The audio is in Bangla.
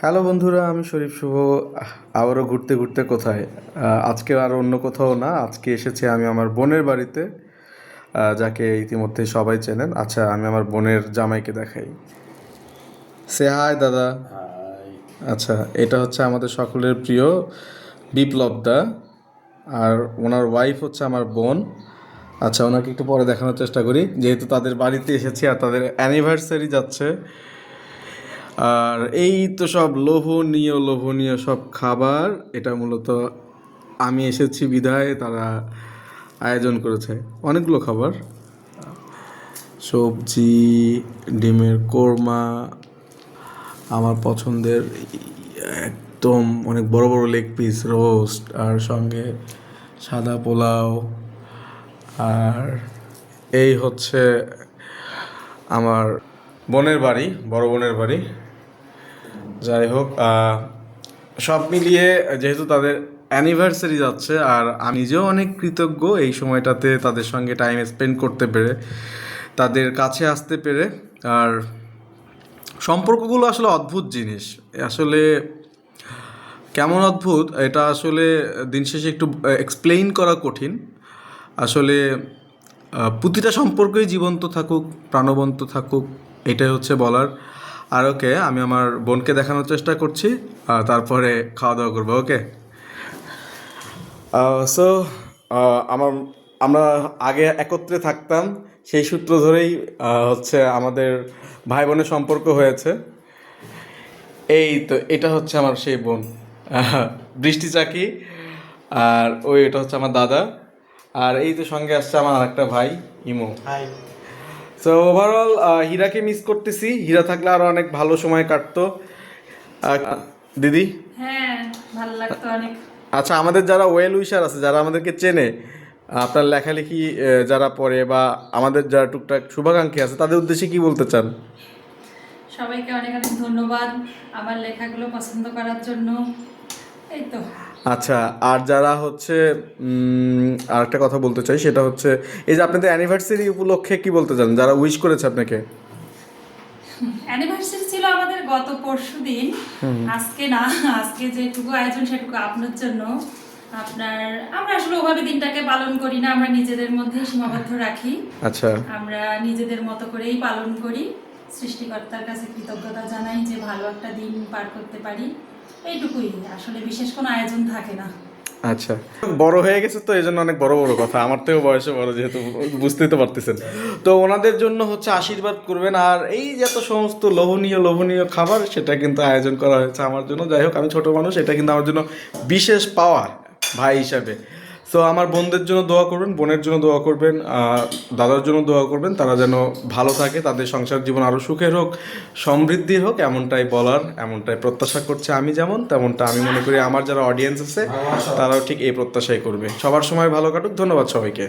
হ্যালো বন্ধুরা, আমি শরীফ শুভ। আবারও ঘুরতে ঘুরতে কোথায়, আজকে আর অন্য কোথাও না, আজকে এসেছি আমি আমার বোনের বাড়িতে, যাকে ইতিমধ্যে সবাই চেনেন। আচ্ছা, আমি আমার বোনের জামাইকে দেখাই। সে হাই দাদা। আচ্ছা, এটা হচ্ছে আমাদের সকলের প্রিয় বিপ্লব দা, আর ওনার ওয়াইফ হচ্ছে আমার বোন। আচ্ছা, ওনাকে একটু পরে দেখানোর চেষ্টা করি, যেহেতু তাদের বাড়িতে এসেছি আর তাদের অ্যানিভার্সারি যাচ্ছে। আর এই তো সব লোভনীয় লোভনীয় সব খাবার, এটা মূলত আমি এসেছি বিধায় তারা আয়োজন করেছে অনেকগুলো খাবার। সবজি, ডিমের কোরমা, আমার পছন্দের একদম অনেক বড় বড় লেগ পিস রোস্ট, আর সঙ্গে সাদা পোলাও। আর এই হচ্ছে আমার বোনের বাড়ি, বড় বোনের বাড়ি। যাই হোক, সব মিলিয়ে যেহেতু তাদের অ্যানিভার্সারি যাচ্ছে, আর আমি নিজেও অনেক কৃতজ্ঞ এই সময়টাতে তাদের সঙ্গে টাইম স্পেন্ড করতে পেরে, তাদের কাছে আসতে পেরে। আর সম্পর্কগুলো আসলে অদ্ভুত জিনিস, আসলে কেমন অদ্ভুত এটা আসলে দিন শেষে একটু এক্সপ্লেইন করা কঠিন। আসলে প্রতিটা সম্পর্কই জীবন্ত থাকুক, প্রাণবন্ত থাকুক, এটাই হচ্ছে বলার। আর ওকে, আমি আমার বোনকে দেখানোর চেষ্টা করছি, তারপরে খাওয়া দাওয়া করবো। ওকে, সো আমার আমরা আগে একত্রে থাকতাম, সেই সূত্র ধরেই হচ্ছে আমাদের ভাই বোনের সম্পর্ক হয়েছে। এই তো, এটা হচ্ছে আমার সেই বোন, বৃষ্টি চাকি। আর এটা হচ্ছে আমার দাদা। আর এই তো সঙ্গে আসছে আমার আরেকটা ভাই, ইমো। হাই। সো ওভারঅল হীরাকে মিস করতেছি, হীরা থাকলে আরো অনেক ভালো সময় কাটতো। দিদি, হ্যাঁ, ভালো লাগতো অনেক। আচ্ছা, আমাদের যারা ওয়েল উইশার আছে, যারা আমাদেরকে চেনে, আপনার লেখালেখি যারা পড়ে, বা আমাদের যারা টুকটাক শুভাকাঙ্ক্ষী আছে, তাদের উদ্দেশ্যে কি বলতে চান? সবাইকে অনেক অনেক ধন্যবাদ আমার লেখাগুলো পছন্দ করার জন্য। এই তো। আচ্ছা, আর যারা হচ্ছে আর একটা কথা বলতে চাই, সেটা হচ্ছে এই যে আপনাদের অ্যানিভার্সারি উপলক্ষে কি বলতে চান, যারা উইশ করেছে আপনাকে? অ্যানিভার্সারি ছিল আমাদের গত পরশুদিন, আজকে না। আজকে যেটুকু আয়োজন সেটুকু আপনার জন্য। আমরা আসলে ওভাবে দিনটাকে পালন করি না, আমরা নিজেদের মধ্যে সীমাবদ্ধ রাখি। আচ্ছা, আমরা নিজেদের মতো করেই পালন করি। সৃষ্টিকর্তার কাছে কৃতজ্ঞতা জানাই যে ভালো একটা দিন পার করতে পারি, এইটুকুই। আসলে বিশেষ কোনো আয়োজন থাকে না। আচ্ছা, বড় হয়ে গেছে তো এই জন্য অনেক বড় বড় কথা, আমার থেকেও বয়সে বড়, যেহেতু বুঝতেই তো পারতেছেন। তো ওনাদের জন্য হচ্ছে আশীর্বাদ করবেন, আর এই যে এত সমস্ত লোভনীয় লোভনীয় খাবার, সেটা কিন্তু আয়োজন করা হয়েছে আমার জন্য। যাই হোক, আমি ছোট মানুষ, এটা কিন্তু আমার জন্য বিশেষ পাওয়া ভাই হিসাবে। তো আমার বোনদের জন্য দোয়া করবেন, বোনের জন্য দোয়া করবেন, দাদার জন্য দোয়া করবেন, তারা যেন ভালো থাকে, তাদের সংসার জীবন আরও সুখের হোক, সমৃদ্ধির হোক, এমনটাই বলার, এমনটাই প্রত্যাশা করছে আমি, যেমন তেমনটা আমি মনে করি আমার যারা অডিয়েন্স আছে তারাও ঠিক এই প্রত্যাশাই করবে। সবার সময় ভালো কাটুক, ধন্যবাদ সবাইকে।